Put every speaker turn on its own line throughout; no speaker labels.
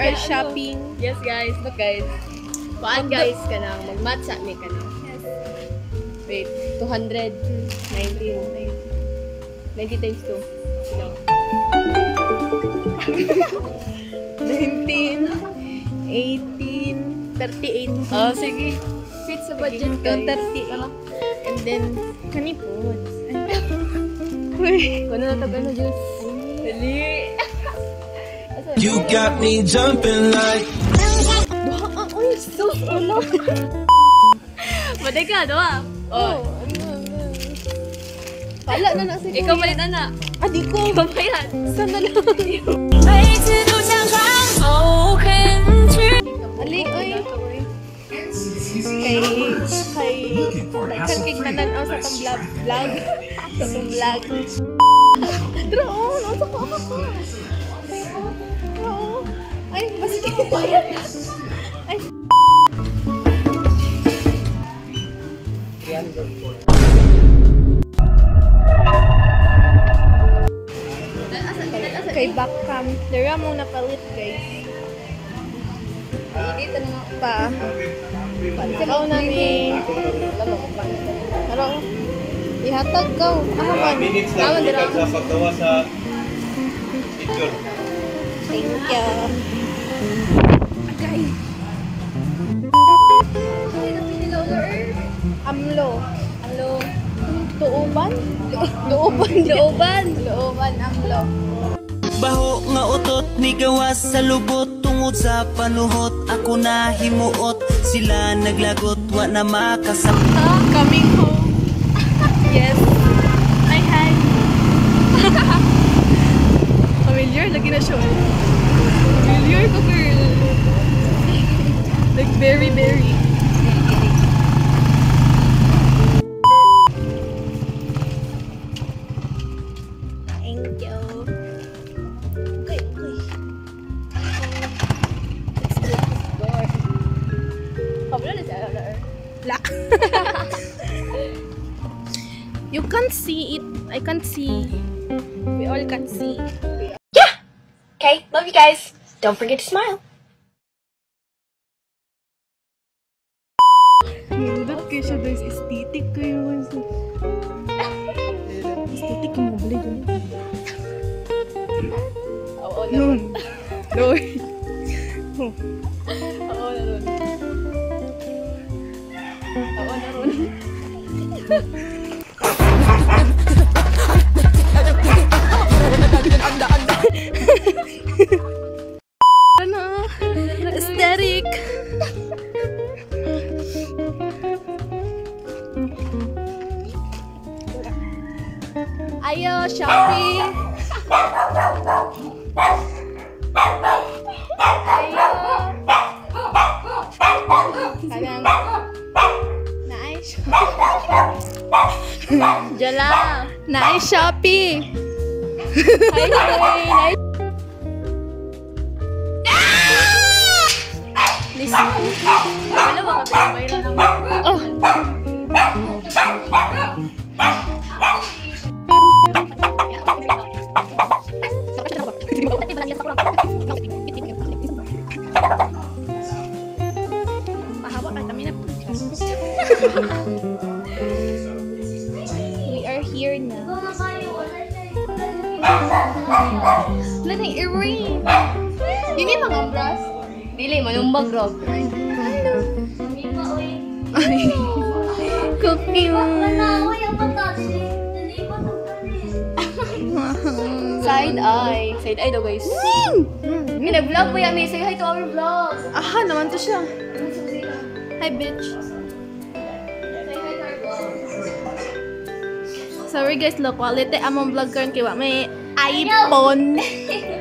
are shopping.
Yes guys, look guys. Paan guys ka na, mag-matcha me ka na.
Yes.
Wait, 200, 19 times 2. No. 19, 18, 38. Oh, sige. Fit sa budget guys.
38. And then, kanipot.
Kung ano na ito, juice. Dali.
You got me jumping like.
Uy, sus, ulo.
Maday ka, doa. Oh.
Pala na nasa
Ikaw palit na.
Di ko.
Ikaw palit.
Sana lang. Ali, uy. Kay nananaw sa tong vlog. Sa tong vlog. Droon, ano ko ako? Ay, basta ko pa yan. Ay. Kay backcam. Dara mong napalit, guys.
Dito na
Pa. Ikaw na ni. Pero, ihatag ka. Ahaman.
Minutes lang
Ahaman,
sa paggawa sa picture.
Thank you. Agay. Amlo.
Hello.
Tuuban? Luuban, amlo.
Baho nga utot ni gawas sa lubot tungod sa panuhot ako na himuot sila naglagot wa na makasam.
Coming home. Yes. Hi. Familiar? Lagi na siya. Familiar ko, girl. Like, very. Thank you. Okay.
Kabalo na siya.
Black. You can't see it. I can't see. We all can see.
Okay, love you guys. Don't forget to smile.
Nindot kayo siya guys. Aesthetic kayo. Aesthetic yung mabali dun.
Oo na.
Nun. Lord.
Oo na ron. Oo na ron.
Ano? Aesthetic. Ayo, shopping. Ayo. Kanang naay
Jala.
naay Shopee.
Hi.
Listen.
Wala ba ka viral naman?
Oh. Mahaba ka kami na. We are here now. Wala na earring. Hindi mga ambras.
Dili, manumbag rob.
Ay. Cookie.
Side eye. Side eye daw guys. May nag-vlog po yan. May say hi to our vlog.
Aha, naman to siya. Hi, bitch.
Say hi to our vlog.
Sorry guys, low quality among vlog karon kay wa may iPhone.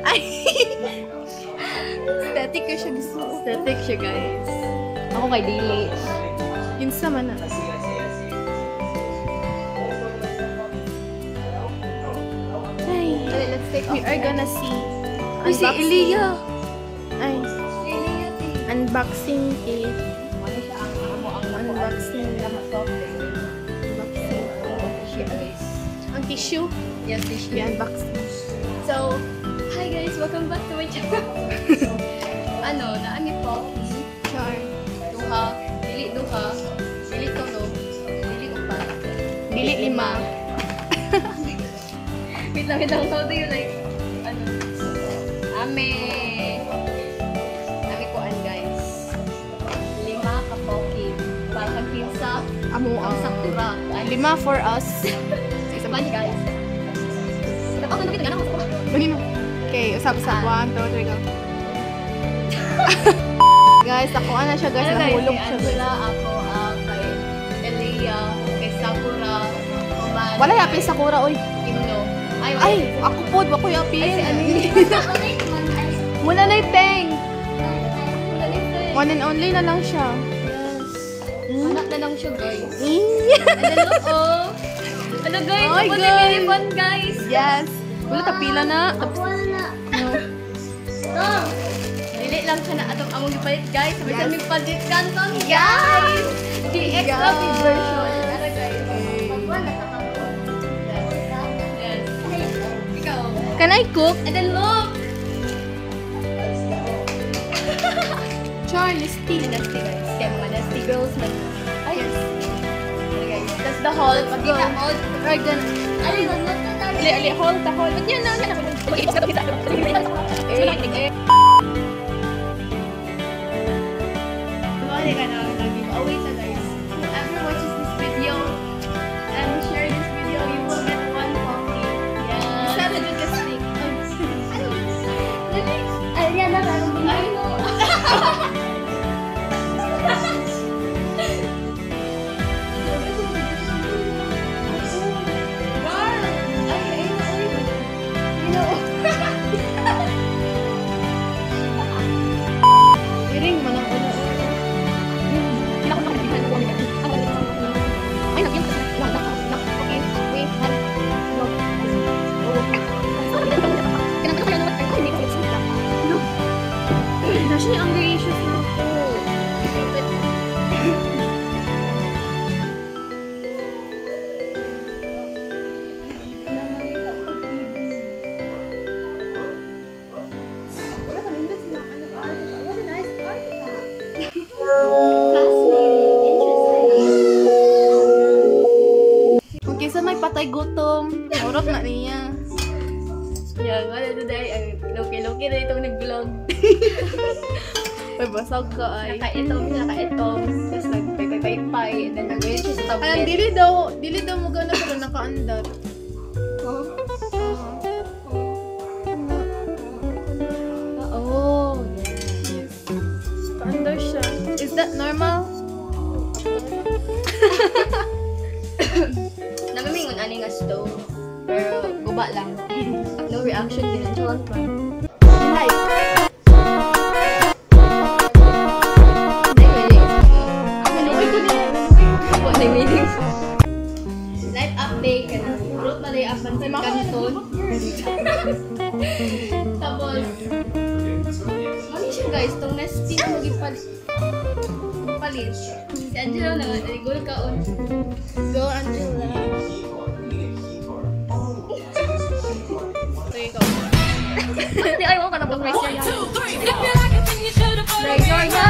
Ay. Aesthetic ko siya gusto.
Aesthetic siya guys. Ako kay Dili.
Yun sa man na. Ay,
Let's take
we are gonna see.
Uy, si Elia.
Ay, unboxing it. Unboxing. Ang tissue.
Yes, tissue.
We unboxing.
So, hi guys, welcome back to my channel. ano, naami Pocky.
Char.
Duha, dili duha, dili tulo, dili upat.
Dili 5.
Wait lang, how do you like, ano? Ame kuan guys. 5 ka Pocky. Para kang pizza,
Amo
ang saktura.
5 for us.
Isa ba niya guys? Dapat ako nakita ganang ako.
Manino. Okay, usap-usap. 1, 2, 3, go. Guys, ako na siya guys. Nahulog siya guys.
Angela, ako, kay Elia, kay Sakura, Oman.
Wala yapin Sakura, oy.
Kimno.
Ay, ako pod, wako yapin.
Ay, si Ani.
Mula na yung peng.
Wala ni Fred.
One and only na lang siya.
Anak na lang siya guys.
Yeah.
Ano oh? Ano guys?
Ay,
Ako
guys.
na minifon guys.
Yes. Wala tapila na.
Dili lang siya na atong among gipalit guys. Sabi sa
Yes.
aming palit kanton guys. The extra big version. Ano guys? Yes. Ikaw.
Can I cook?
And then look.
Charlie, Steve.
Nasty guys. Kaya mga nasty girls man. Ay, yes. Okay, guys. That's the haul. Pagkita haul.
Right, then. Ali, hold the hold. Ba't yan na?
Bumalik ka na lagi. Always na guys. Whoever watches this video and share this video, you will get 1 copy. Yeah.
Sana dun ka stick.
I know.
Iring mo ng ulo. Ay, nagyan ka. Okay, wait. Nasya yung anger issues mo ako. Okay, sa may patay gutom. Orok na niya.
Yeah, wala na dahil. Ang loki-loki na itong nag-vlog.
Ay, basag ka ay.
Naka-itom. Tapos nagpay-pay-pay. And then nag-wait siya sa
Alam,
tablet.
dili daw mo gana pero nakaandar.
Oh,
Yes. Kaandar siya. Is that normal?
namimingon ani nga stove. Pero guba lang. No reaction din ang chalon pa. Life update ka na. Fruit na rin up sa kanton. Tapos, ano siya guys? Itong nesting mo gipalit. Si Angela na nga, nagigol ka on.
Go, Angela.
So, ikaw. Hindi, ayaw ka na pag-raise your hand.
If you like it, then you should have
Raise your hand.